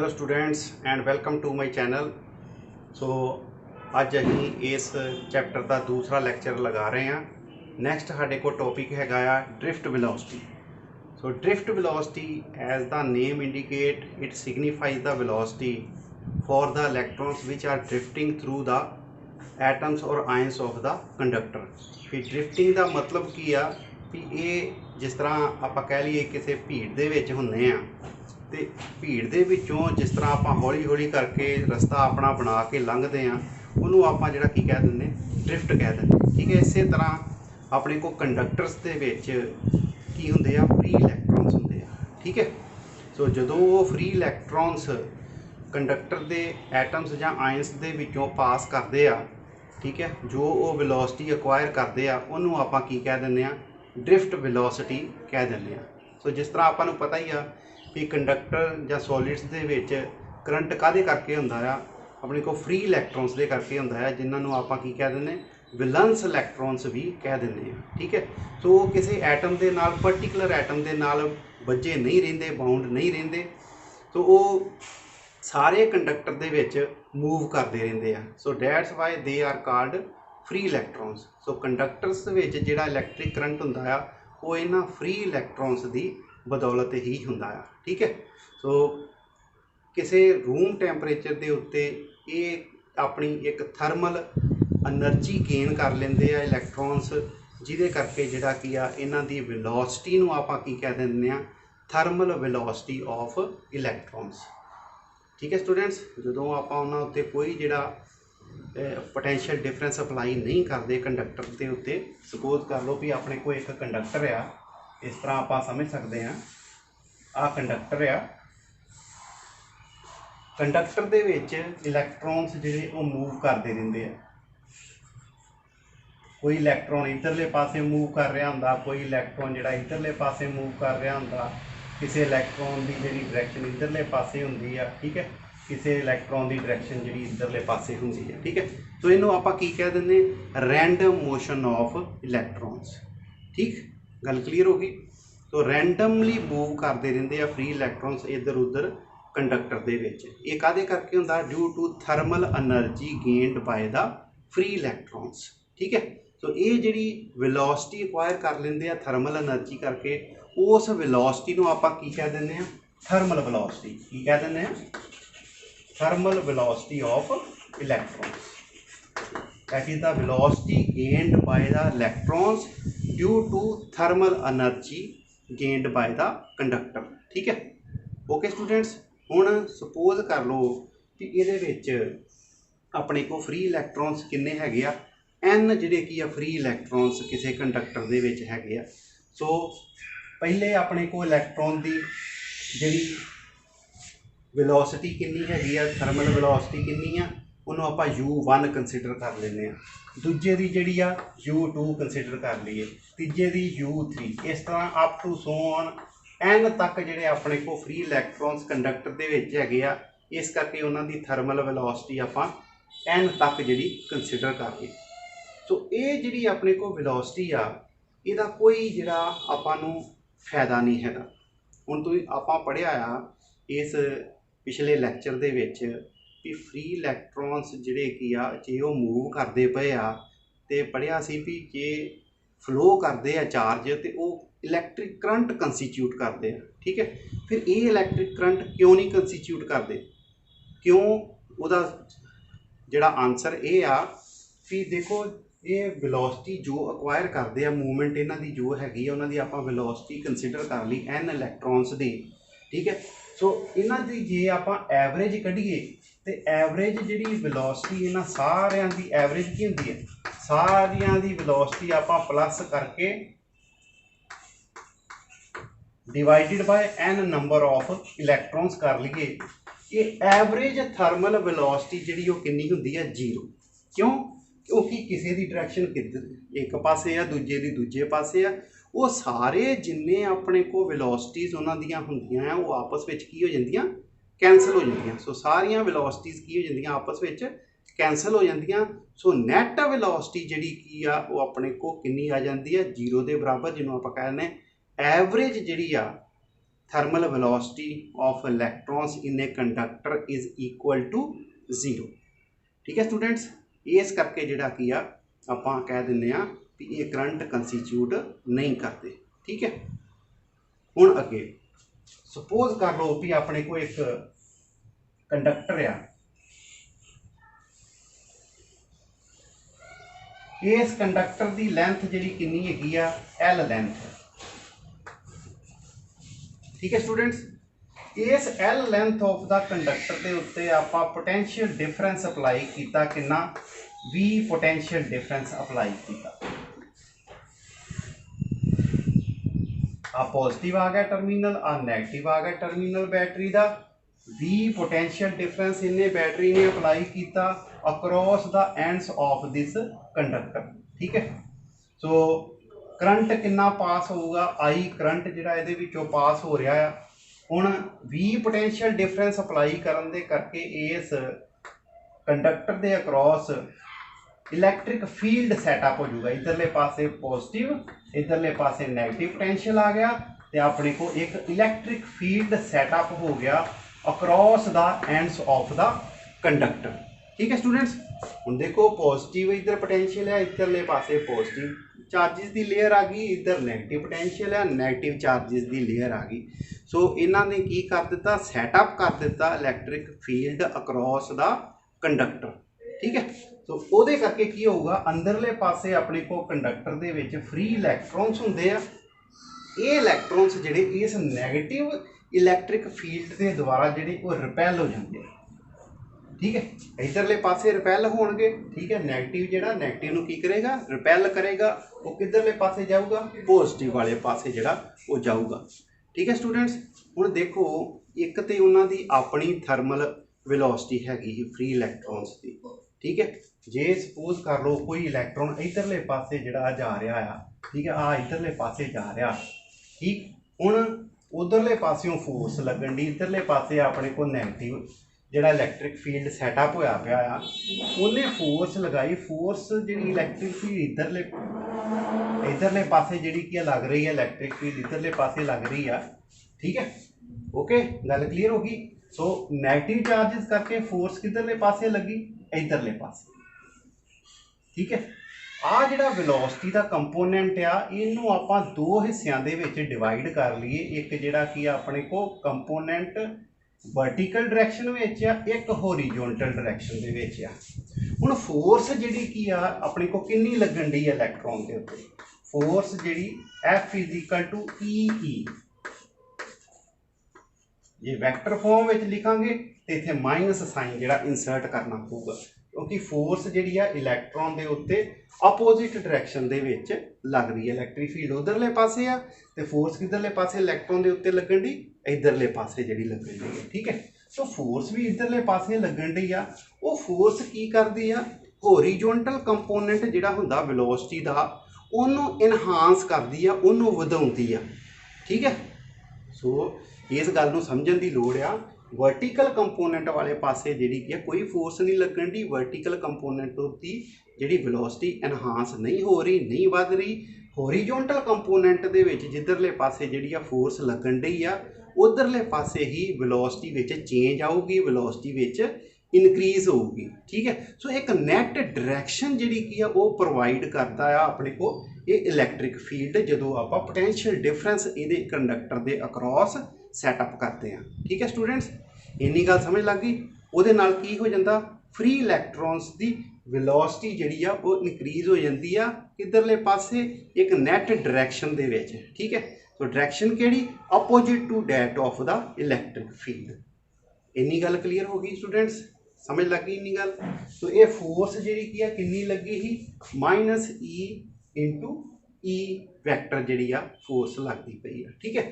Hello students and welcome to my channel. So अज असीं इस चैप्टर का दूसरा लैक्चर लगा रहे हैं। नैक्सट साडे को टॉपिक हैगा आ drift velocity. So drift velocity as the name indicate it signifies the velocity for the electrons which are drifting through the atoms और आयंस ऑफ द कंडक्टर। भी ड्रिफ्टिंग का मतलब की आ भी ये जिस तरह आप कह लीए किसी भीड़ दे विच हुंदे आ तो भीड़ दे विचों जिस तरह आप हौली हौली करके रस्ता अपना बना के लंघते हैं उन्होंने आप जिहड़ा की कह देंगे ड्रिफ्ट कह देंगे। ठीक है, इस तरह अपने को कंडक्टर्स के विच की हुंदे आ फ्री इलैक्ट्रॉन्स हुंदे आ। ठीक है, सो जदों वो फ्री इलैक्ट्रॉन्स कंडक्टर के एटम्स या आयंस के विचों पास करते आ, ठीक है, जो वो वेलोसिटी एक्वायर करते आ उन्होंने आप की कह देंगे ड्रिफ्ट वेलोसिटी कह देंगे। सो जिस तरह आपको पता ही आ भी कंडक्टर या सॉलिड्स दे विच करंट काहदे करके हुंदा आ, अपने को फ्री इलैक्ट्रॉन्स दे करके हुंदा है, जिन्होंने आप की कह देंगे वैलेंस इलैक्ट्रॉन्स भी कह देंगे। ठीक है, सो किसी एटम के नाल पर्टिकुलर एटम के नाल बजे नहीं रहिंदे, बाउंड नहीं रहिंदे, तो वो सारे कंडक्टर दे विच मूव करते रहिंदे आ। So that's why they are called free electrons. So conductors विच जिहड़ा इलैक्ट्रिक करंट हुंदा आ वो इन्हां फ्री इलैक्ट्रॉन्स की बदौलत ही हुंदा आ। ठीक है, सो किसी रूम टैंपरेचर के उत्ते ये अपनी एक थर्मल एनर्जी गेन कर लेंदे आ इलैक्ट्रॉन्स, जिहदे करके जिहड़ा की आ इन्हां दी वेलोसिटी नूं आपां की कह दिंदे आ थर्मल वेलोसिटी ऑफ इलैक्ट्रॉन्स। ठीक है स्टूडेंट्स, जदों आपां उन्हां उत्ते कोई जिहड़ा पोटैंशियल डिफरेंस अप्लाई नहीं करते कंडक्टर के उत्ते, सपोज कर लो भी अपने को एक कंडक्टर आ, इस तरह आप समझ सकते हैं आ कंडक्टर आ, कंडक्टर दे विच इलैक्ट्रॉन्स जिहड़े वो मूव करते रहिंदे आ। कोई इलैक्ट्रॉन इधरले पासे मूव कर रहा हुंदा, कोई इलैक्ट्रॉन जिहड़ा इधरले पासे मूव कर रहा हुंदा, किसी इलैक्ट्रॉन की जिहड़ी डायरैक्शन इधरले पासे हुंदी आ। ठीक है, किसी इलैक्ट्रॉन की डायरैक्शन जिहड़ी इधरले पासे हुंदी है। ठीक है, तो इन्हूं आपां की कह दिंदे रैंडम मोशन ऑफ इलैक्ट्रॉन्स। ठीक, गल क्लीयर हो गई। तो रैंडमली मूव करते रहिंदे आ फ्री इलैक्ट्रॉन्स इधर उधर कंडक्टर दे विच। ये काहदे करके हुंदा? Due to thermal energy gained by the free electrons. ठीक है, तो ये जिहड़ी वेलोसिटी एक्वायर कर लेंदे आ थर्मल एनर्जी करके, उस वेलोसिटी नूं आपां की कह दिंदे आ थर्मल वेलोसिटी। की कह दिंदे आ? Thermal velocity of electrons. That is the velocity gained by the electrons due to thermal energy gained by the conductor। ठीक है, ओके स्टूडेंट्स। हुण सपोज कर लो कि इहदे विच अपने को फ्री इलैक्ट्रॉन्स किन्ने हैगे आ, एन जिहड़े की आ फ्री इलैक्ट्रॉन्स किसी कंडक्टर दे विच हैगे आ। सो पहले अपने को इलैक्ट्रॉन की जिहड़ी वेलोसिटी किन्नी हैगी आ, थर्मल वेलोसिटी किन्नी आ, उन्होंने आप U1 कंसीडर कर लें, दूजे की जी U2 कंसीडर कर लीए, तीजे की U3, इस तरह up to so on n तक जोड़े अपने को फ्री इलैक्ट्रॉन्स कंडक्टर के है आ, इस करके उन्होंने थर्मल वेलोसिटी आप एन तक जी कंसीडर कर ली। सो ये जी अपने को वेलोसिटी आ, इहदा कोई जिहड़ा आपां नूं फायदा नहीं है। हुण तुसीं आपां पढ़िया आ इस पिछले लैक्चर दे विच भी फ्री इलैक्ट्रॉन्स जिहड़े की आ जे वो मूव करते पे आ ते पढ़िया सी भी जे फ्लो करते आ चार्ज तो वो इलैक्ट्रिक करंट कंस्टीट्यूट करते हैं। ठीक है, फिर ये इलैक्ट्रिक करंट क्यों नहीं कंस्टीट्यूट करते, क्यों? उहदा जिहड़ा आंसर ये आ भी देखो ये वेलोसिटी जो एक्वायर करते हैं मूवमेंट इन्हां दी जो हैगी उन्हां दी आपां वेलोसिटी कंसीडर कर ली एन इलैक्ट्रॉन्स दी। ठीक है, सो इन्हां दी जे आपां एवरेज कढीए तो एवरेज जिहड़ी वेलोसिटी इन्हां सारियां दी एवरेज की हुंदी है, सारियां दी वेलोसिटी आपां प्लस करके divided by N number of electrons कर लीए, ये एवरेज थर्मल वेलोसिटी जिहड़ी वो किन्नी हुंदी है? 0। क्यों? क्योंकि किसी की डायरैक्शन किधर एक पासे आ, दूजे की दूजे पासे आ, वो सारे जिन्ने अपने को वेलोसिटीज़ उन्हां दियां हुंदियां वो आपस में की हो जांदियां कैंसल हो जांदियां। सो सारियां वेलोसिटीज़ की हो जांदियां आपस में कैंसल हो जांदियां। सो नैट वेलोसिटी जिहड़ी की आ वो अपने को किन्नी आ जांदी है? 0 के बराबर, जिन्हों आपां कहने एवरेज जिहड़ी आ thermal velocity of electrons in a conductor is equal to 0। ठीक है स्टूडेंट्स, इस करके जिहड़ा की आ आपां कह दिंदे आ भी ये करंट कंस्टीट्यूट नहीं करते। ठीक है, हुण अगे सपोज कर लो भी अपने को एक कंडक्टर आ, इस कंडक्टर की लेंथ जी कितनी हैगी आ एल लेंथ। ठीक है स्टूडेंट्स, इस L length of the conductor के उत्ते आपां पोटेंशियल डिफरेंस अप्लाई किया कितना V पोटेंशियल डिफरेंस अप्लाई किया। आ पॉजिटिव आ गया टर्मीनल, आ नैगेटिव आ गया टर्मीनल बैटरी का। V पोटेंशियल डिफरेंस इन्हें बैटरी ने अप्लाई किया across the ends of this conductor. ठीक है, सो करंट कितना पास होगा, आई करंट जिहड़ा इहदे विचों पास हो रहा है। हुण V पोटेंशियल डिफरेंस अप्लाई करन दे करके इस कंडक्टर के अक्रॉस इलैक्ट्रिक फील्ड सैटअप हो जाएगा। इधरले पासे पॉजिटिव, इधरले पासे नैगेटिव पोटेंशियल आ गया तो अपने को एक इलैक्ट्रिक फील्ड सैटअप हो गया across the ends of the conductor. ठीक है स्टूडेंट्स, हुण देखो पॉजिटिव इधर पोटेंशियल है, इधरले पासे पॉजिटिव चार्जिस की लेयर आ गई, इधर नैगेटिव पोटेंशियल है, नैगेटिव चार्जिस की लेयर आ गई। सो इन्होंने की कर दिता, सैटअप कर दिता electric field across the conductor. ठीक है, तो वो करके की होगा अंदरले पासे अपने को कंडक्टर दे विच फ्री इलैक्ट्रॉन्स होंदे आ। ये इलैक्ट्रॉन्स जिहड़े इस नैगेटिव इलैक्ट्रिक फील्ड के द्वारा जिहड़े वो रिपैल हो जाते हैं। ठीक है, इधरले पासे रिपैल होणगे। ठीक है, नैगेटिव जिहड़ा नैगेटिव नूं की करेगा, रिपैल करेगा, वो किधरले पासे जाऊगा, पॉजिटिव वाले पासे जिहड़ा वो जाऊगा। ठीक है स्टूडेंट्स, हुण देखो एक तो उन्हां दी अपनी थर्मल वेलोसिटी हैगी ही फ्री इलैक्ट्रॉन्स की। ठीक है, जे सपोज कर लो कोई इलैक्ट्रॉन इधरले पासे जिहड़ा जा रहा है, ठीक है, आ इधरले पासे जा रहा। ठीक, हुण उधरले पासियों फोर्स लगन दी, इधरले पासे अपने को नैगेटिव जिहड़ा इलैक्ट्रिक फील्ड सैटअप होया पिया आ, उन्हें फोर्स लगाई। फोर्स जिहड़ी इलैक्ट्रिक फील्ड इधरले पासे जिहड़ी की लग रही है, इलैक्ट्रिक फील्ड इधरले पासे लग रही है। ठीक है, ओके, गल क्लीयर होगी। सो नैगेटिव चार्जिस करके फोर्स किधरले पासे लगी, इधरले पासे। ठीक है, आ जिहड़ा वेलोसिटी का कंपोनेंट आ, इनू आपां दो हिस्सों दे विच डिवाइड कर लीए। एक जिहड़ा कि अपने को कंपोनेंट वर्टिकल डायरैक्शन विच आ, एक होरीजोनटल डायरैक्शन दे विच आ। हुण फोर्स जिहड़ी की आ अपने को कितनी लगन डी इलैक्ट्रॉन के उत्ते, फोर्स जिहड़ी F = EE। जे वैक्टर फॉर्म में लिखांगे तो इत्थे माइनस साइन जिहड़ा इंसर्ट करना पऊगा, क्योंकि फोर्स जिहड़ी आ इलैक्ट्रॉन के उत्ते अपोजिट डायरैक्शन दे विच लग रही है। इलैक्ट्रिक फील्ड उधरले पासे आ ते फोर्स किधरले पासे इलैक्ट्रॉन के उत्ते लगन डी, इधरले पासे जिहड़ी लगन डी है। ठीक है, तो फोर्स भी इधरले पासे लगन डी आ। वो फोर्स की करदी आ, होरीजोनटल कंपोनेंट जिहड़ा हुंदा वेलोसिटी दा उहनूं इनहांस करदी आ, उहनूं वधाउंदी आ। ठीक है, सो इस गल नूं समझण दी लोड़ आ। वर्टिकल कंपोनेंट वाले पासे जिहड़ी कि कोई फोर्स नहीं लगन दी, वर्टिकल कंपोनेंट की जिहड़ी वेलोसिटी एनहांस नहीं हो रही, नहीं वध रही। होरीजोनटल कंपोनेंट दे विच जिधरले पासे जिहड़ी आ फोर्स लगन डी आ, उधरले पासे ही वेलोसिटी विच चेंज आऊगी, वेलोसिटी विच इनक्रीज होगी। ठीक है, सो एक नैट डायरैक्शन जिहड़ी की आ वो प्रोवाइड करता है अपने को ये इलैक्ट्रिक फील्ड, जदों आपां पोटेंशियल डिफरेंस इहदे कंडक्टर के अक्रॉस सैटअप करते हैं। ठीक है स्टूडेंट्स, इन्नी गल समझ लग गई। उहदे नाल की हो जाता, फ्री इलैक्ट्रॉन्स की वेलोसिटी जिहड़ी आ वो इनक्रीज हो जाती आ किधरले पासे, एक नैट डायरैक्शन दे विच। ठीक है, तो डायरैक्शन किहड़ी, opposite to that of the electric field. इन्नी गल क्लीयर हो गई स्टूडेंट्स, समझ लग गई इन्नी गल। तो ये फोर्स जिहड़ी की आ कितनी लगी ही, -E × E वैक्टर जिहड़ी आ फोर्स लगती पई आ। ठीक है,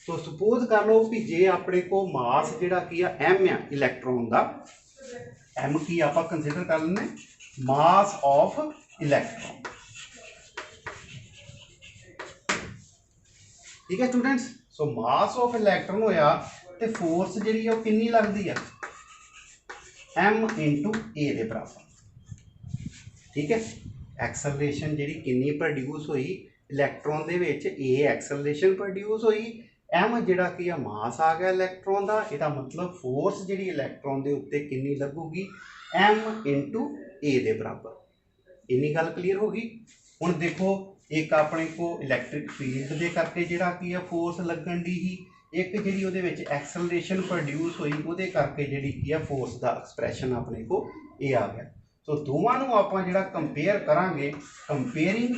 तो सपोज कर लो कि जे अपने को मास जिहड़ा की आ M आ इलैक्ट्रॉन का, M की आपां कंसीडर कर लें मास ऑफ इलैक्ट्रॉन। ठीक है students, so mass of electron होया तो फोर्स जिहड़ी आ कितनी लगती है, M × A के बराबर। ठीक है, एक्सलरेशन जिहड़ी कितनी प्रोड्यूस हुई इलैक्ट्रॉन दे विच, A एक्सलरेशन प्रोड्यूस हुई, एम जिहड़ा की मास आ गया इलैक्ट्रॉन का, इसका मतलब फोर्स जी इलैक्ट्रॉन के उत्ते कितनी लगूगी, एम इंटू ए के बराबर। इन्नी गल क्लीयर होगी। हुण देखो एक अपने को इलैक्ट्रिक फील्ड के करके जिहड़ा की फोर्स लगन दी ही, एक जी उहदे विच एक्सलरेशन प्रोड्यूस हुई उहदे करके जिहड़ी की फोर्स का एक्सप्रैशन अपने को ये आ गया। सो दोवां नूं आपां जिहड़ा कंपेयर करांगे, कंपेयरिंग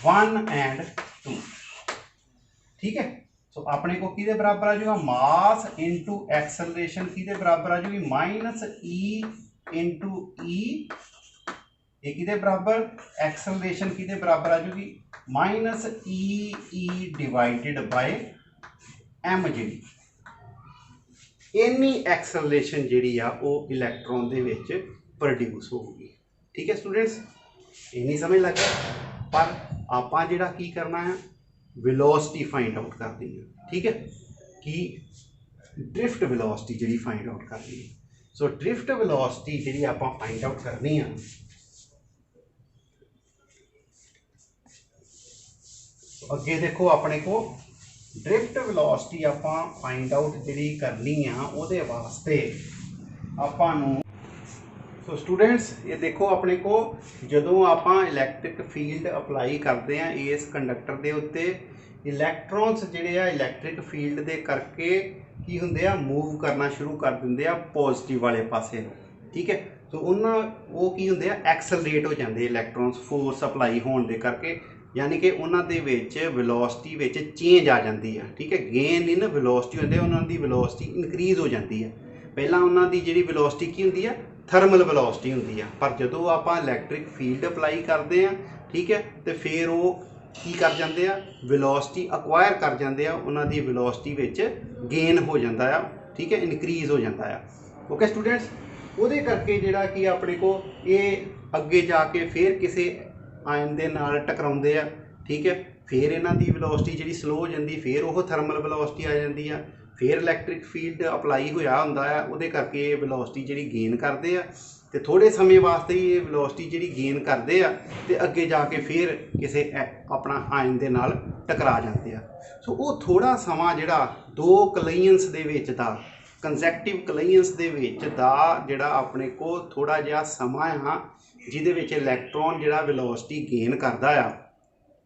1 and 2, ठीक है। सो अपने को किहदे बराबर आ जाएगा, मास इंटू एक्सलरेशन किहदे बराबर आ जाएगी, माइनस ई इंटू ई, ये किहदे बराबर, एक्सलरेशन किहदे बराबर आ जाएगी, minus E divided by M जी। इन्नी एक्सलरेशन जी इलैक्ट्रॉन दे विच प्रोड्यूस होगी। ठीक है स्टूडेंट्स, इन्नी समझ लग गया। पर आपां जिहड़ा की करना है, वेलोसिटी फाइंड आउट करनी है। ठीक है, कि ड्रिफ्ट वेलोसिटी जी फाइंड आउट करनी है। सो ड्रिफ्ट वेलोसिटी जी आपां फाइंड आउट करनी है, अगे देखो अपने को ड्रिफ्ट वेलोसिटी आपां फाइंड आउट जी करनी है, उहदे वास्ते आपां नूं, सो स्टूडेंट्स ये देखो अपने को जदों आपां इलैक्ट्रिक फील्ड अप्लाई करते हैं इस कंडक्टर के उत्ते, इलैक्ट्रॉन्स जिहड़े आ इलैक्ट्रिक फील्ड के करके की हुंदे आ, मूव करना शुरू कर दिंदे आ पॉजिटिव वाले पासे। ठीक है, तो उन्हां वो की हुंदे आ, एक्सलरेट हो जाते इलैक्ट्रॉन्स फोर्स अप्लाई होने के करके, यानी कि उन्हां दे विच वेलोसिटी विच चेंज आ जाती है। ठीक है, गेन इन वेलोसिटी होंदे, उन्हां दी वेलोसिटी इनक्रीज हो जाती है। पहलां उन्हां दी जिहड़ी वेलोसिटी की हुंदी है, थर्मल वेलोसिटी होंदी है, पर जदों आपां इलैक्ट्रिक फील्ड अप्लाई करते हैं, ठीक है, तो फिर वो की कर जाते हैं, वेलोसिटी अक्वायर कर जाते हैं, उन्हां दी वेलोसिटी विच गेन हो जाता है। ठीक है, इनक्रीज हो जाता है। ओके स्टूडेंट्स, उहदे करके जिहड़ा कि अपने को ये अगे जाके फिर किसी आयन दे नाल टकराउंदे आ। ठीक है, फिर इन्हां दी वेलोसिटी जिहड़ी स्लो हो जाती, फिर वो थर्मल वेलोसिटी आ जाती है, फिर इलैक्ट्रिक फील्ड अप्लाई होया हुंदा है, उहदे करके वेलोसिटी जिहड़ी गेन करते हैं, तो थोड़े समय वास्ते ही ये वेलोसिटी जिहड़ी गेन करते हैं, तो अगे जाके फिर किसी अपना आयन दे नाल टकरा जाते हैं। सो वो थोड़ा समा जिहड़ा दो कलाइंस दे विच दा, कंजैक्टिव कलाइंस दे विच दा जिहड़ा अपने को थोड़ा जिहा समा आ, जिहदे विच इलैक्ट्रॉन जिहड़ा वेलोसिटी गेन करदा आ,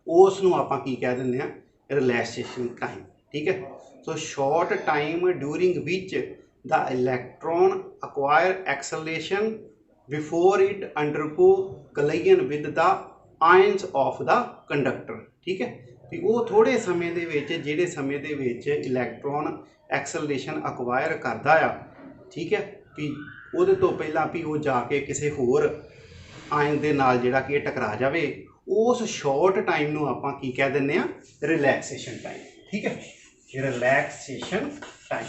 उस नूं आपां की कह दिंदे आ, रिलैक्सेशन टाइम। ठीक है, so short time during which the electron acquire acceleration before it undergo collision with the ions of the conductor. ठीक है, भी वो थोड़े समय दे विच, जिहड़े समय दे विच इलैक्ट्रॉन एक्सलरेशन अक्वायर करदा आ, ठीक है, भी उहदे तो पहलां भी वो जाके किसी होर आयन दे नाल जिहड़ा कि टकरा जावे, उस शॉर्ट टाइम नूं आपां की कह दिंदे आ, रिलैक्सेशन टाइम। ठीक है, रिलैक्सेशन टाइम।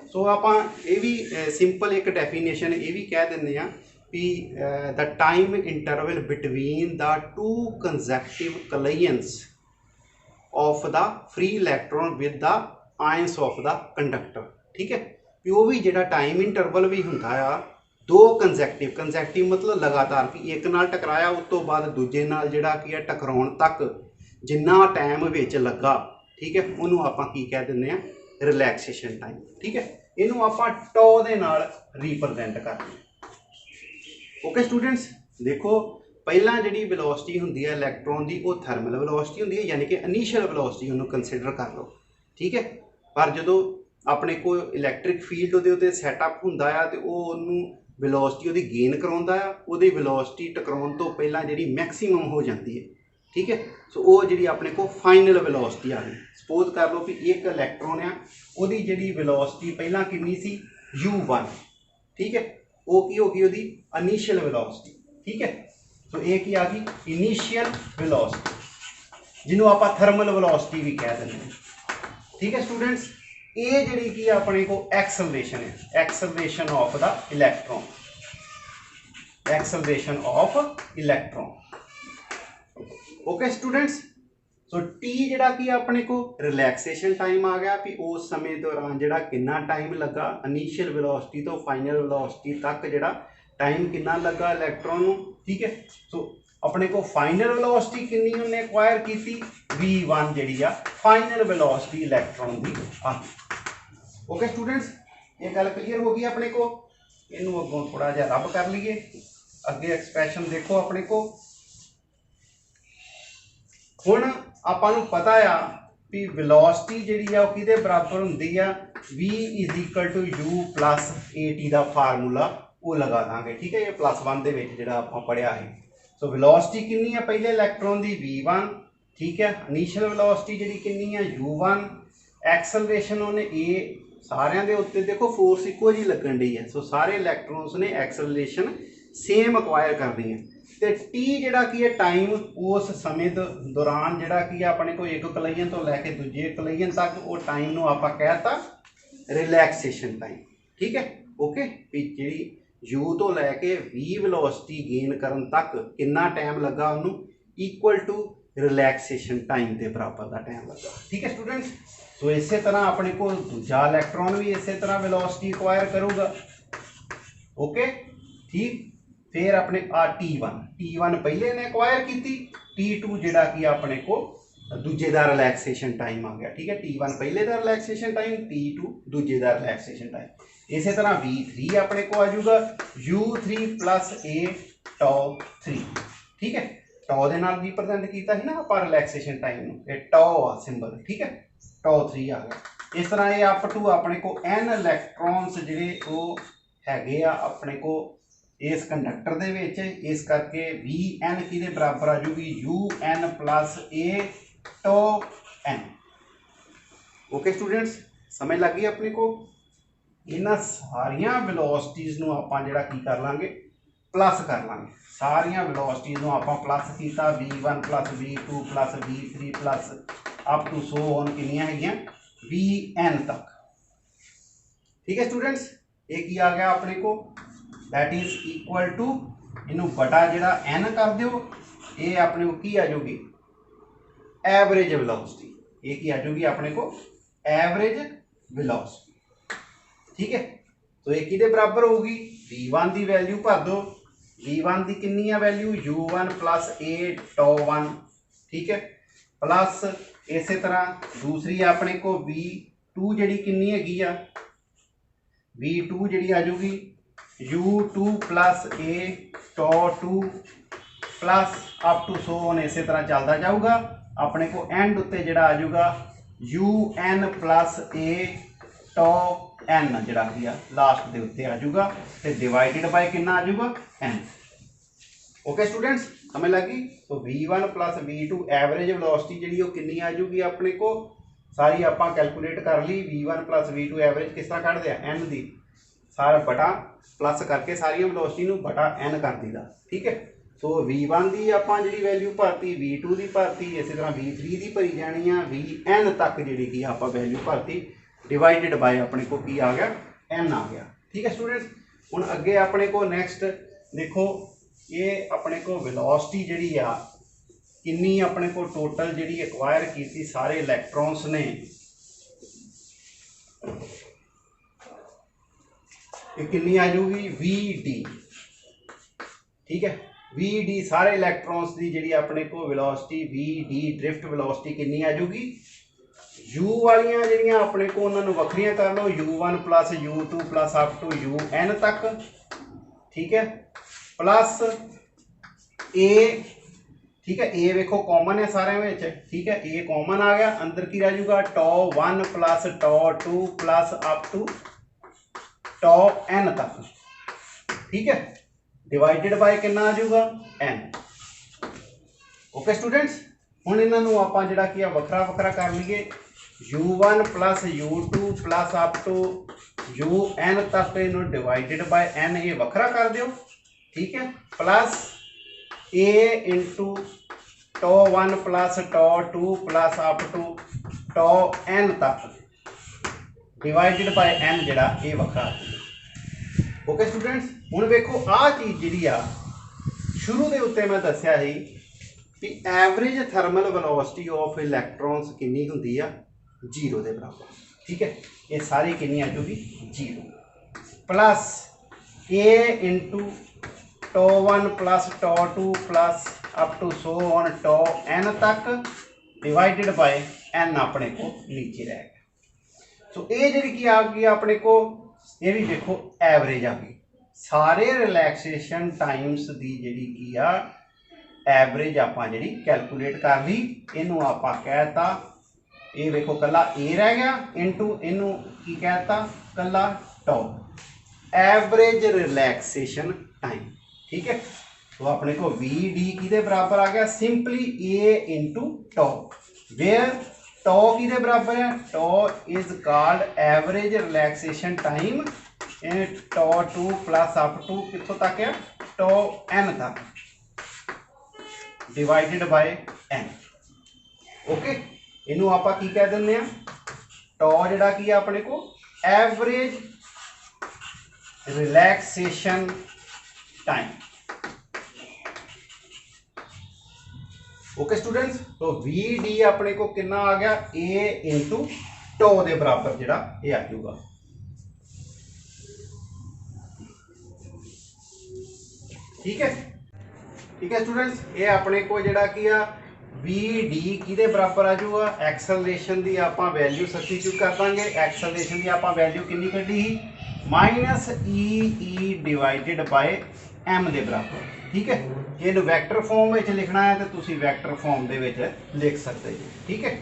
सो आपां ये भी सिंपल एक डेफिनेशन ये भी कह दिंदे आ भी the time interval between the two consecutive collisions of the free electron with the ions of the conductor. ठीक है, भी वो भी जिहड़ा टाइम इंटरवल भी हुंदा आ, दो कंजैक्टिव, कंजैक्टिव मतलब लगातार कि एक नाल टकराया उस तो बाद दूजे नाल जिहड़ा कि टकराउण तक जिन्ना टाइम विच लगा, ठीक है, उन्होंने आपां की कह दिंदे आ, रिलैक्सेशन टाइम। ठीक है, इनू आपां टॉ दे नाल रिप्रजेंट करते हैं। ओके स्टूडेंट्स, देखो पहला जिहड़ी वेलोसिटी हुंदी है इलैक्ट्रॉन की, वो थर्मल वेलोसिटी हुंदी है, यानी कि इनिशियल वेलोसिटी उन्होंने कंसिडर कर लो। ठीक है, पर जदों अपने को इलैक्ट्रिक फील्ड उहदे उत्ते सैटअप हुंदा है, तो वो उन्होंने वेलोसिटी उहदी गेन करवाउंदा है, उहदी वेलोसिटी टकराउण तो पहला जिहड़ी मैक्सीमम हो जाती है। ठीक है, सो वो जी अपने को फाइनल वेलोसिटी आ गई। सपोज कर लो भी एक इलैक्ट्रॉन आ, उहदी जिहड़ी वेलोसिटी पहला कितनी सी, u1। ठीक है, वो की होगी उहदी इनिशियल वेलोसिटी। ठीक है, सो ये की आ गई इनिशियल वेलोसिटी, जिन्हों आप थर्मल वेलोसिटी भी कह देंगे। ठीक है स्टूडेंट्स, ये जिहड़ी की अपने को एक्सलरेशन है, acceleration of the electron, acceleration of electron. Okay students, so T जिहड़ा कि अपने को रिलैक्सेशन टाइम आ गया, भी उस समय दौरान जिहड़ा कितना टाइम लगा इनिशियल वेलोसिटी तो फाइनल वेलोसिटी तक जिहड़ा टाइम कितना लगा इलैक्ट्रॉन नूं, ठीक है। सो अपने को फाइनल वेलोसिटी कितनी उन्हें एक्वायर की थी, v1 जी आ फाइनल वेलोसिटी इलैक्ट्रॉन की आ। ओके स्टूडेंट्स, ये गल क्लीयर हो गई अपने को। इनू अगों थोड़ा जिहा रब कर लीए। अगे एक्सप्रैशन देखो अपने को, हुण आपां नूं पता आ भी वेलोसिटी जिहड़ी आ किहदे बराबर हुंदी आ, v is equal to u plus at दा फार्मूला वो लगा देंगे, ठीक है। ये +1 दे विच जिहड़ा आपां पढ़िया है। सो वेलोसिटी कितनी है पहले इलैक्ट्रॉन की, v1, ठीक है। इनीशियल वेलोसिटी जिहड़ी कितनी है, u1। एक्सलरेशन उन्हें ए सारिਆਂ ਦੇ उत्ते देखो फोर्स इक्को जी लगन डी है। सो सारे इलैक्ट्रॉन्स ने एक्सलरेशन सेम अक्वायर करनी है। तो टी जिहड़ा की है टाइम, उस समय दौरान जिहड़ा की अपने को एक कलाइयन तो लैके दूजे कलाइयन तक वो टाइम नूं आपां कहता रिलैक्सेशन टाइम, ठीक है। ओके, जी यू तो लैके v वेलोसिटी गेन करन तक कितना टाइम लगा उन्होंने, इक्वल टू रिलैक्सेशन टाइम के बराबर का टाइम लगा, ठीक है स्टूडेंट्स। सो इस तरह अपने को दूजा इलैक्ट्रॉन भी इस तरह वेलोसिटी एक्वायर करूगा। ओके ठीक, फिर अपने T1 पहले ने एक्वायर की थी, T2 जिहड़ा कि अपने को दूजे का रिलैक्सेशन टाइम आ गया, ठीक है। T1 पहले का रिलैक्सेशन टाइम, T2 दूजे का रिलैक्सेशन टाइम। इस तरह V3 अपने को आ जाऊगा U3 प्लस A टॉ 3, ठीक है। टॉ के नाल रिप्रजेंट किया ना आप रिलैक्सेशन टाइम, टॉ आ सिंबल, ठीक है। टॉ 3 आ गया। इस तरह ये अप टू अपने को n इलैक्ट्रॉन्स जिहड़े वो हैगे आ अपने को इस कंडक्टर दे विच, इस करके Vn किहदे बराबर आ जूगी, UN plus A tau n। Okay students, समझ लग गई अपने को। इन्हां सारियां वेलोसिटीज़ नूं आपां जिहड़ा की कर लांगे, प्लस कर लांगे। सारियां वेलोसिटीज़ नूं आपां प्लस कीता, V1 plus V2 plus V3 plus up to so on कितनियां हैगियां Vn तक, ठीक है स्टूडेंट्स। ये की आ गया अपने को, दैट इज इक्वल टू इनू बटा जिहड़ा n कर दिओ, ये अपने को की आ जाऊगी एवरेज वेलोसिटी। ये की आ जाऊगी अपने को एवरेज वेलोसिटी, ठीक है। तो ये किहदे बराबर होगी, V1 की वैल्यू भर दो। V1 की कितनी है वैल्यू, U1 प्लस A टॉ 1, ठीक है। प्लस इस तरह दूसरी अपने को V2 जिहड़ी कितनी हैगी आ, V2 जिहड़ी आ जाऊगी U2 plus A tau 2 plus up to so on इस तरह चलता जाऊगा। अपने को एंड उत्ते जिहड़ा आ जाऊगा UN plus A tau n जिहड़ा की लास्ट के उत्ते आ जाऊगा, तो डिवाइडेड बाय कितना आ जाऊगा n। ओके स्टूडेंट्स, समझ लगी। तो V1 plus V2 average velocity जिहड़ी वो कितनी आ जाऊगी अपने को, सारी आपां कैलकुलेट कर ली। V1 प्लस V2 एवरेज किस तरह कढ़ दिया, n दी सारा बटा प्लस करके सारियां वेलोसिटी नूं बटा n कर दीदा, ठीक है। सो V1 की आपां जिहड़ी वैल्यू भरती, V2 की भरती, इस तरह V3 की भरी जानी आ, Vn तक जिहड़ी की आपां वैल्यू भरती, डिवाइडेड बाय अपने को की आ गया n आ गया, ठीक है स्टूडेंट्स। हुण अगे अपने को नैक्सट देखो, ये अपने को वेलोसिटी जिहड़ी आ किन्नी अपने को टोटल जिहड़ी एक्वायर की सारे इलैक्ट्रॉन्स ने, ये किन्नी आ जाऊगी Vd, ठीक है। Vd सारे इलैक्ट्रॉन्स की जिहड़ी अपने को वेलोसिटी Vd ड्रिफ्ट वेलोसिटी किन्नी आ जाऊगी, U वालियां जिहड़ियां अपने को उन्होंने वखरियां कर लो, U1 plus U2 plus up to UN तक, ठीक है। प्लस A, ठीक है। A वेखो कॉमन है सारे में, ठीक है। A कॉमन आ गया, अंदर की रह जाऊगा tau 1 plus tau 2 plus up to tau n तक, ठीक है। डिवाइडेड बाय कितना आ जाऊगा n। ओके स्टूडेंट्स, हुण इन्हों आपां जिहड़ा कि वखरा वखरा कर लीए, U1 plus U2 plus up to UN तक इन्हों डिवाइडेड बाय n ये वखरा कर दिओ, ठीक है। Plus A into tau 1 plus tau 2 plus up to tau n तक डिवाइडेड बाय n जिहड़ा ये वखरा। ओके स्टूडेंट्स, हुण वेखो आ चीज़ जिहड़ी आ शुरू के उत्ते मैं दस्सिया ही कि एवरेज थर्मल वेलोसिटी ऑफ इलैक्ट्रॉन्स कितनी हुंदी आ, 0 के बराबर, ठीक है। ये सारी कितनी आ जाऊगी 0, plus a into tau 1 plus tau 2 plus up to so on tau n तक डिवाइडेड बाय n अपने को नीचे रह गया। सो ये जी आ गई अपने को, ये भी देखो एवरेज आ गई सारे रिलैक्सेशन टाइम्स की जी आ एवरेज आप जी कैलकुलेट कर ली। इनू आप कहता ये देखो कला ए रह गया इंटू इनू की कहता कला टो एवरेज रिलैक्सेशन टाइम। ठीक है, तो अपने को वी डी किदे बराबर आ गया simply A into tau, where tau किदे बराबर है, tau is called average relaxation time tau 2 plus up to कितों तक है टो n तक डिवाइडेड बाय n। ओके, इनू आप की कह दें टो जिहड़ा की है अपने को average relaxation time. Okay students, तो वी डी अपने को कितना आ गया ए इंटू टो के बराबर जिहड़ा ये आ जाऊगा। ठीक है, ठीक है स्टूडेंट्स, ये अपने को जिहड़ा की आ वी डी किहदे बराबर आ जाऊगा एक्सेलरेशन की आप वैल्यू सब्सटीट्यूट कर देंगे। एक्सेलरेशन की आप वैल्यू कितनी कड्ढी minus E divided by m के बराबर। ठीक है, इनू वैक्टर फॉर्म में लिखना है तो तुसी वैक्टर फॉर्म दे विच लिख सकते जी। ठीक है,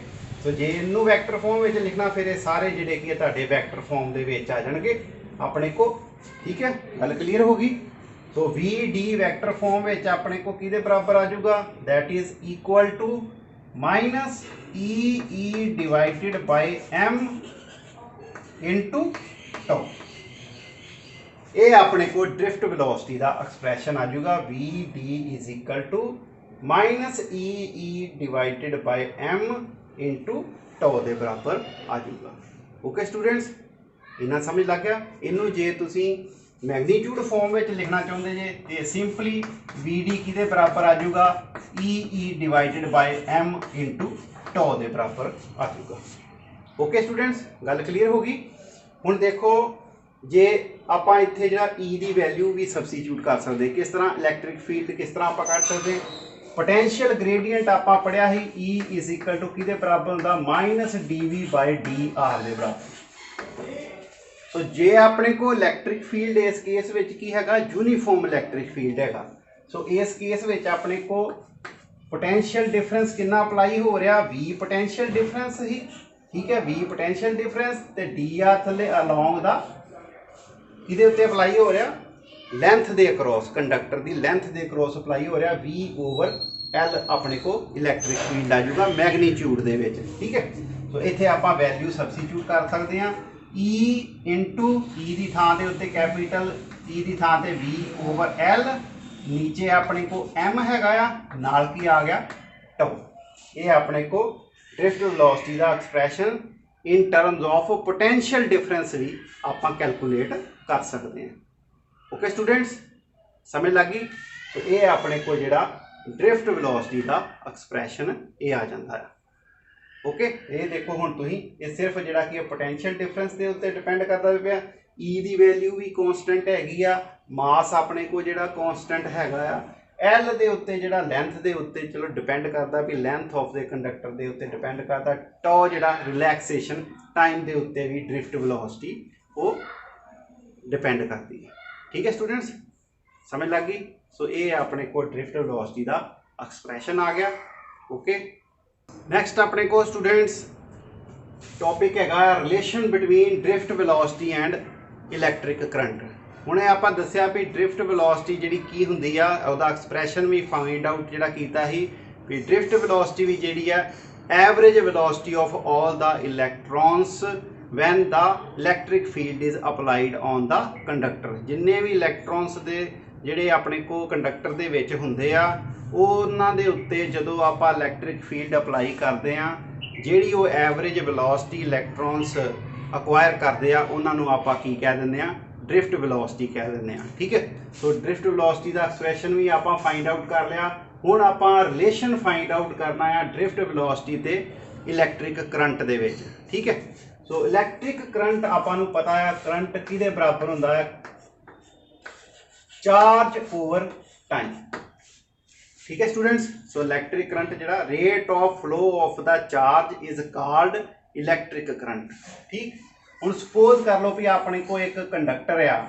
तो जे इनू वैक्टर फॉर्म में लिखना फिर ये सारे जिहड़े कि तुहाडे वैक्टर फॉर्म दे विच आ जाणगे अपने को। ठीक है, गल क्लीयर होगी। तो वी डी वैक्टर फॉर्म में अपने को किहदे बराबर आ जाऊगा that is equal to minus E divided by M into tau. ये अपने को ड्रिफ्ट वेलोसिटी का एक्सप्रैशन आ जाऊगा V D is equal to minus E divided by M into tau के बराबर आ जाऊगा। ओके स्टूडेंट्स, इन्ना समझ लग गया। इनू जे तुसी मैग्नीट्यूड फॉर्म में लिखना चाहते जे तो सिंपली वी डी किहदे बराबर आ जाऊगा E divided by M into tau के बराबर आ जाऊगा। ओके स्टूडेंट्स, गल क्लीयर होगी। हुण देखो जे आप इत्थे जिहड़ा ई की वैल्यू भी सबस्टीट्यूट कर सकते किस तरह, इलैक्ट्रिक फील्ड किस तरह आप कर सकते, पोटेंशियल ग्रेडियंट आप पढ़िया ही ई इज इक्वल टू किहदे बराबर होंदा minus d V by d r के बराबर। तो जे अपने को इलैक्ट्रिक फील्ड इस केस में की है यूनीफॉर्म इलैक्ट्रिक फील्ड है। सो इस केस में अपने को पोटेंशियल डिफरेंस कितना अप्लाई हो रहा वी पोटेंशियल डिफरेंस ही। ठीक है, वी पोटेंशियल डिफरेंस तो डी आर थले अलॉन्ग द किहदे उत्ते अप्लाई हो रहा लेंथ दे अक्रॉस, कंडक्टर की लेंथ दे अक्रॉस अप्लाई हो रहा वी ओवर एल अपने को इलैक्ट्रिक फील्ड आ जाऊगा मैगनीट्यूड दे विच। ठीक है, तो इत्थे आपां वैल्यू सबस्टीट्यूट कर सकते हैं ई इंटू ई की थां दे उत्ते कैपीटल ई की थां ते वी ओवर एल, नीचे अपने को एम हैगा नाल की आ गया टो। ये अपने को ड्रिफ्ट वेलोसिटी का expression in terms of potential difference भी आप कैलकुलेट कर सकते हैं। ओके स्टूडेंट्स, समझ लगी। तो ये अपने को जिहड़ा ड्रिफ्ट वेलोसिटी का एक्सप्रैशन ये आ जाता है। ओके, ये देखो हुण तुसीं ये सिर्फ जिहड़ा कि पोटेंशियल डिफरेंस के उत्ते डिपेंड करता पिया। ई की वैल्यू भी कॉन्स्टेंट हैगी आ, मास अपने को जिहड़ा कॉन्स्टेंट हैगा आ, एल दे उत्ते जिहड़ा लेंथ दे उत्ते चलो डिपेंड करता भी लेंथ ऑफ द कंडक्टर दे उत्ते डिपेंड करता, टो जिहड़ा रिलैक्सेशन टाइम दे उत्ते भी ड्रिफ्ट वेलोसिटी वो डिपेंड करती है। ठीक है स्टूडेंट्स, समझ लग गई। सो ये अपने को ड्रिफ्ट वेलोसिटी का एक्सप्रैशन आ गया। ओके, नैक्सट अपने को स्टूडेंट्स टॉपिक है relation between drift velocity and electric current. हुणे आपां दस्सिया भी ड्रिफ्ट वेलोसिटी जिहड़ी की हुंदी आ उहदा एक्सप्रैशन भी फाइंड आउट जिहड़ा कीता ही भी ड्रिफ्ट वेलोसिटी भी जिहड़ी है average velocity of all the electrons when the electric field is applied on the conductor. जिन्ने भी इलैक्ट्रॉन्स दे जिहड़े अपने को कंडक्टर दे विच हुंदे आ उन्हां दे उत्ते जदों आपां इलैक्ट्रिक फील्ड अप्लाई करदे आ जिहड़ी वो एवरेज वेलोसिटी इलैक्ट्रॉन्स अक्वायर करदे आ उन्हां नूं आपां की कह दिंदे आ ड्रिफ्ट वेलोसिटी कह दिंदे आ। ठीक है, तो ड्रिफ्ट वेलोसिटी का एक्सप्रैशन भी आपां फाइंड आउट कर लिया। हुण आपां रिलेशन फाइंड आउट करना है ड्रिफ्ट वेलोसिटी ते इलैक्ट्रिक करंट दे विच। ठीक है, सो इलैक्ट्रिक करंट आपां नूं पता है करंट किहदे बराबर हुंदा है चार्ज ओवर टाइम। ठीक है स्टूडेंट्स। सो इलैक्ट्रिक करंट जिहड़ा rate of flow of the charge is called electric current. ठीक, हुण सपोज कर लो भी अपने को एक कंडक्टर आ,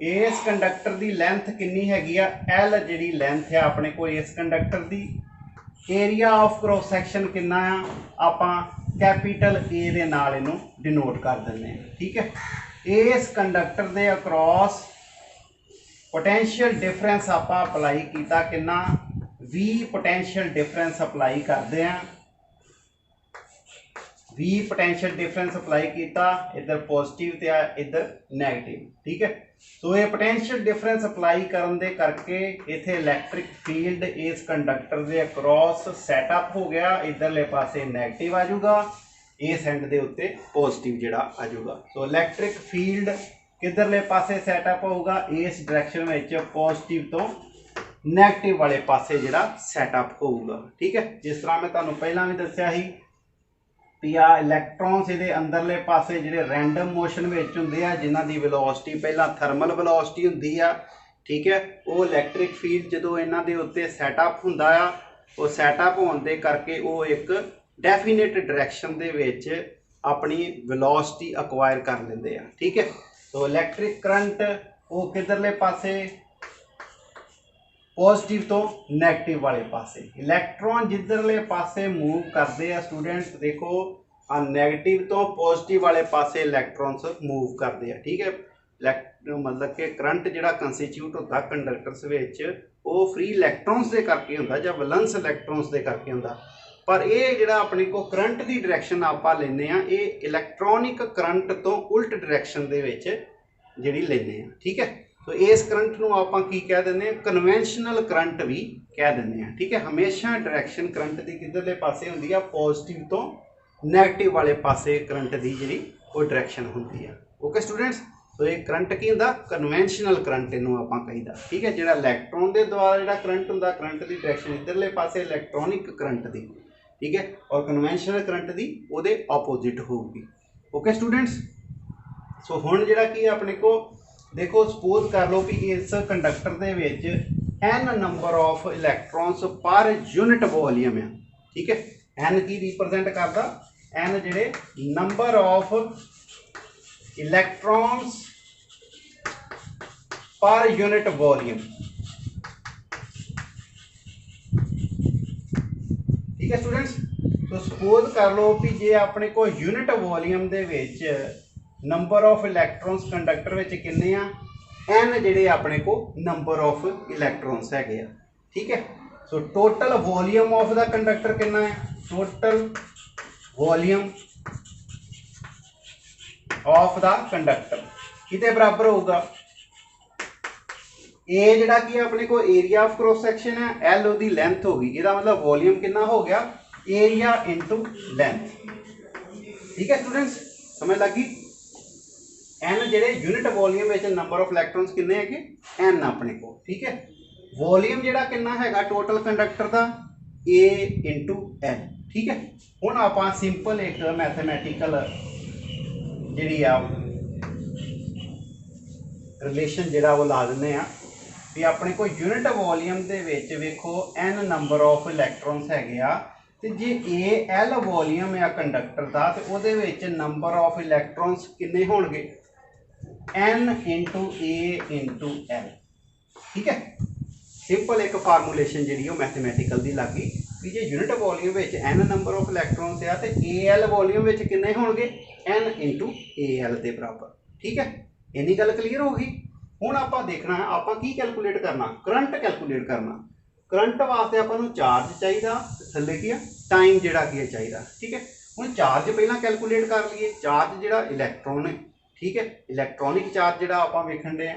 इस कंडक्टर की लेंथ कितनी हैगी आ, एल जिहड़ी लेंथ है अपने को इस कंडक्टर की, एरिया ऑफ क्रॉस सैक्शन कितना आपां कैपीटल ए दे नाल इहनूं डिनोट कर दिंदे हैं। ठीक है, इस कंडक्टर दे अक्रॉस पोटेंशियल डिफरेंस आपां अप्लाई कीता कितना, V पोटेंशियल डिफरेंस अप्लाई करते हैं, V पोटेंशियल डिफरेंस अप्लाई किया, इधर पॉजिटिव ते इधर नैगेटिव। ठीक है, तो ये पोटेंशियल डिफरेंस अप्लाई करन दे करके इत्थे इलैक्ट्रिक फील्ड इस कंडक्टर के अक्रॉस सैटअप हो गया, इधरले पासे नैगेटिव आ जाऊगा, इस एंड के उत्ते पॉजिटिव जिहड़ा आ जाऊगा। सो इलैक्ट्रिक फील्ड किधरले पासे सैटअप होगा, इस डायरैक्शन में पॉजिटिव तो नैगेटिव वाले पासे जिहड़ा सैटअप होगा। ठीक है, जिस तरह मैं तुहानूं पहलां भी दस्सिया ही भी आ इलैक्ट्रॉन्स ये अंदरले पासे जिहड़े रैंडम मोशन में हुंदे आ, जिन्हां दी वेलोसिटी पहला थर्मल वेलोसिटी हुंदी आ। ठीक है, वो इलैक्ट्रिक फील्ड जदों इन्हां दे उत्ते सैटअप हुंदा आ, वो सैटअप होने दे करके वो एक डेफिनेट डायरैक्शन दे विच अपनी वेलोसिटी अक्वायर कर लेंदे आ। ठीक है, तो इलैक्ट्रिक करंट वो किधरले पासे पॉजिटिव तो नैगेटिव वाले पासे, इलैक्ट्रॉन जिधरले पासे मूव करते हैं स्टूडेंट्स, देखो आ नैगेटिव तो पॉजिटिव वाले पासे इलैक्ट्रॉन्स मूव करते हैं। ठीक है, मतलब कि करंट जिहड़ा कंस्टीट्यूट होता कंडक्टर्स विच वो फ्री इलैक्ट्रॉन्स दे करके होंदा जां वैलेंस इलैक्ट्रॉन्स दे करके होंदा, पर ये जिहड़ा अपने को करंट की डायरैक्शन आपां लैंदे आ, ये इलैक्ट्रॉनिक करंट तो उल्ट डायरैक्शन दे विच जिहड़ी लैंदे आ। ठीक है, तो इस करंट नूं आपां की कह दिंदे आ, कन्वेंशनल करंट भी कह दिंदे आ। ठीक है, हमेशा डायरैक्शन करंट की किधरले पासे हुंदी आ, पॉजिटिव तो नैगेटिव वाले पासे करंट की जिहड़ी वो डायरैक्शन हुंदी आ। ओके स्टूडेंट्स, तो ये करंट की हुंदा, कन्वेंशनल करंट इहनूं आपां कहीदा। ठीक है, जिहड़ा इलैक्ट्रॉन के द्वारा जिहड़ा करंट हुंदा, करंट की डायरैक्शन इधरले पासे इलैक्ट्रॉनिक करंट की। ठीक है, और कन्वेंशनल करंट की उहदे ऑपोजिट होगी। ओके स्टूडेंट्स, सो हुण जिहड़ा की अपने को देखो सपोज कर लो भी इस कंडक्टर दे विच n number of electrons per unit volume है। ठीक है, n की रिप्रजेंट करता, n जिहड़े number of electrons per unit volume. ठीक है स्टूडेंट्स, तो सपोज कर लो भी जे अपने को यूनिट वॉल्यूम दे विच नंबर ऑफ इलैक्ट्रॉन्स कंडक्टर में किन्ने आ, n जिहड़े अपने को नंबर ऑफ इलैक्ट्रॉन्स हैगे आ। ठीक है, so total volume of the conductor कितना है, total volume of the conductor किते बराबर होगा, ए जिहड़ा की अपने को एरिया ऑफ क्रॉस सैक्शन है, एल ओदी लेंथ होगी, इसका मतलब वॉल्यूम कितना हो गया, एरिया इंटू लेंथ। ठीक है स्टूडेंट्स, समझ लगी। n जिहड़े यूनिट वॉल्यूम में नंबर ऑफ इलैक्ट्रॉन्स किन्ने है, n अपने को। ठीक है, वॉल्यूम जिहड़ा कितना हैगा टोटल कंडक्टर का, a इंटू l। ठीक है, हुण आपां सिंपल एक मैथमैटिकल जिहड़ी आ रिलेशन जिहड़ा वो ला दिंदे आ भी अपने को यूनिट वॉल्यूम दे विच वेखो n नंबर ऑफ इलैक्ट्रॉन्स हैगे आ, ते जे ए एल वॉल्यूम आ कंडक्टर का, तो उहदे विच नंबर ऑफ इलैक्ट्रॉन्स किन्ने होणगे, n into A into L. ठीक है, सिंपल एक फार्मूलेशन जी मैथमैटिकल की लग गई भी जे यूनिट वॉल्यूम में n नंबर ऑफ इलैक्ट्रॉन्स आ, तो ए एल वॉल्यूम में किन्ने होणगे, n इंटू ए एल के बराबर। ठीक है, इन्नी गल क्लीयर होगी। हुण आपां देखना है आपां की कैलकुलेट करना, करंट कैलकुलेट करना। करंट वास्ते आपां नूं चार्ज चाहिदा, थल्ले की टाइम जिहड़ा की चाहिदा। ठीक है, हुण चार्ज पहलां कैलकुलेट कर लीए, चार्ज जिहड़ा इलैक्ट्रॉन है। ठीक है, इलैक्ट्रॉनिक चार्ज जिहड़ा आपां वेखण दे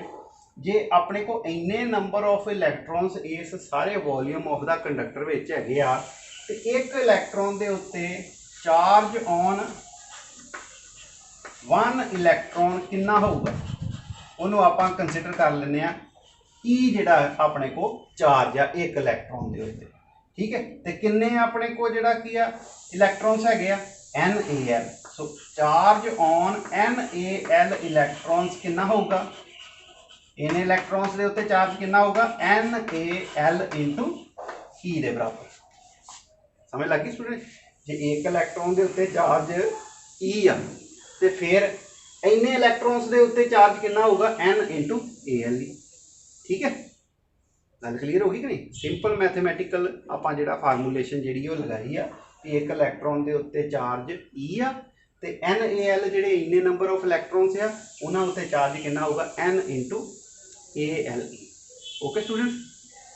जे अपने को इन्ने नंबर ऑफ इलैक्ट्रॉन्स इस सारे volume of the conductor which हैगे आ, ते एक इलैक्ट्रॉन दे उत्ते चार्ज ऑन वन इलैक्ट्रॉन कितना होगा, उन्होंने आपां कंसीडर कर लेने आ ई जिहड़ा अपने को चार्ज आ एक इलैक्ट्रॉन दे उत्ते। ठीक है, ते किन्ने अपने को जिहड़ा की आ इलैक्ट्रॉन्स हैगे आ, n a l। So charge on NaL इलैक्ट्रॉन्स कितना होगा, इन इलैक्ट्रॉन्स के उत्ते चार्ज कितना होगा NaL इंटू ई दे बराबर। समझ लगी स्टूडेंट, जे एक इलैक्ट्रॉन के उत्ते चार्ज ई आ ते फिर इन्ने इलैक्ट्रॉन्स के उत्ते चार्ज कितना होगा N इंटू AL। ठीक है, गल क्लीयर होगी कि नहीं। सिंपल मैथेमैटिकल आपां जिहड़ा फार्मूलेशन जिहड़ी वो लगाई आ, एक इलैक्ट्रॉन के उत्ते चार्ज ई आ ते NaL जिहड़े इन्ने नंबर ऑफ इलैक्ट्रॉन्स आ उन्हां उत्ते चार्ज कितना होगा N into ALE। Okay student,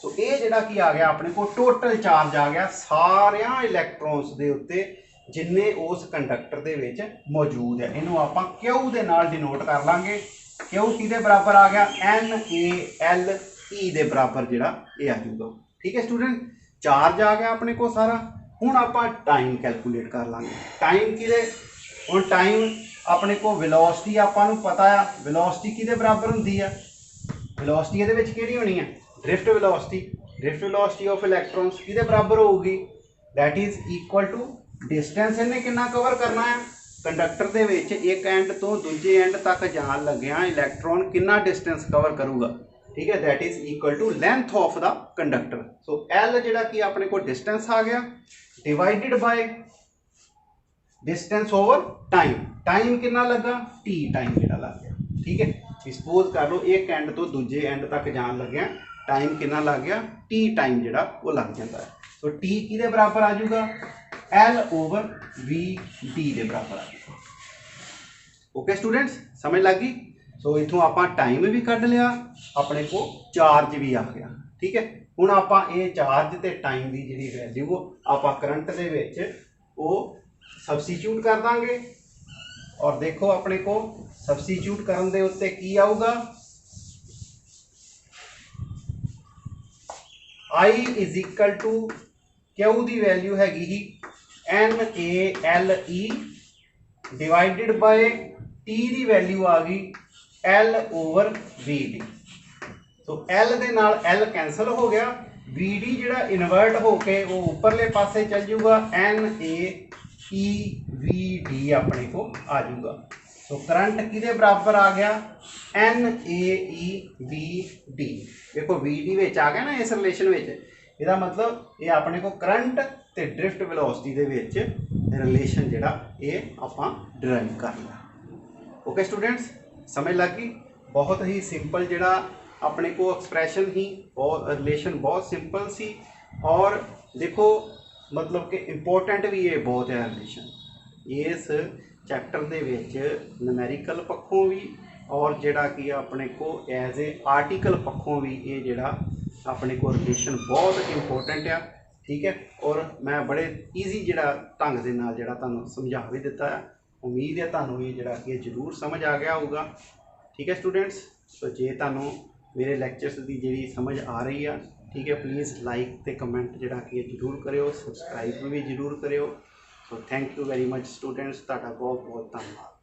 so ये जिहड़ा की आ गया अपने को टोटल चार्ज आ गया सारियां इलैक्ट्रॉन्स के उत्ते जिन्ने उस कंडक्टर दे विच मौजूद है। इनू आपां Q दे नाल डिनोट कर लांगे। Q किहदे बराबर आ गया NaLE दे बराबर जिहड़ा ये आ जाऊगा। ठीक है स्टूडेंट, चार्ज आ गया अपने को सारा। हुण आपां टाइम कैलकुलेट कर लांगे। टाइम किहदे, हुण टाइम अपने को वेलोसिटी आपां नूं पता है, वेलोसिटी किहदे बराबर हुंदी है, वेलोसिटी इहदे विच किहड़ी होनी है drift velocity. Drift velocity of electrons किहदे बराबर होगी, that is equal to distance इन्हें कितना कवर करना है कंडक्टर दे विच एक एंड तो दूजे एंड तक जान लग्या इलैक्ट्रॉन कितना डिस्टेंस कवर करूगा। ठीक है, that is equal to length of the conductor. So l जिहड़ा कि अपने को डिस्टेंस आ गया divided by distance over time. Time कितना लगा टी टाइम जिहड़ा लग गया। ठीक है, सपोज कर लो एक एंड तो दूजे एंड तक जान लग्या टाइम कितना लग गया टी टाइम जिहड़ा वो लग जाता है। सो टी किहदे बराबर आ जाऊगा L ओवर VD दे बराबर आ जाएगा। ओके स्टूडेंट्स, समझ लग गई। सो इथों आपां टाइम भी कढ़ लिया, अपने को चार्ज भी आ गया। ठीक है, हुण आपां ये चार्ज ते टाइम की जिहड़ी वैल्यू आपां करंट दे विच वो सबस्टिट्यूट कर देंगे और देखो अपने को सबस्टिट्यूट करन दे उत्ते की आऊगा I is equal to Q की वैल्यू हैगी ही NaLE डिवाइडेड बाय T की वैल्यू आ गई L ओवर VD। तो L दे नाल L कैंसल हो गया, VD जिहड़ा इन्वर्ट होके वो उपरले पासे चल जाऊगा NaEVD अपने को आ जाऊगा। तो करंट किहदे बराबर आ गया NaEVD। देखो VD विच आ गया ना इस रिलेशन विच, ਇਹਦਾ मतलब ये अपने को करंट ते ड्रिफ्ट वेलोसिटी दे विच रिलेशन जिहड़ा ये आपां डिराइव कर लिया। ओके स्टूडेंट्स, समझ लग गई। बहुत ही सिंपल जिहड़ा अपने को एक्सप्रैशन ही, बहुत रिलेशन बहुत सिंपल सी और देखो मतलब कि इंपोर्टेंट भी ये बहुत है रिलेशन इस चैप्टर दे विच न्यूमेरिकल पक्षों भी और जिहड़ा कि अपने को एज ए आर्टिकल पक्षों भी ये जिहड़ा अपने को रिलेशन बहुत इंपोर्टेंट आ। ठीक है, और मैं बड़े ईजी जिहड़ा ढंग दे नाल जिहड़ा तुहानूं समझा भी दिता है। उम्मीद है तुहानूं ये जिहड़ा कि जरूर समझ आ गया होगा। ठीक है स्टूडेंट्स, तो जे तुहानूं मेरे लैक्चर्स की जिहड़ी समझ आ रही है, ठीक है, प्लीज़ लाइक ते कमेंट जिहड़ा कि जरूर करियो, सबसक्राइब भी जरूर करियो। So thank you very much students, तुहाडा बहुत बहुत धन्यवाद।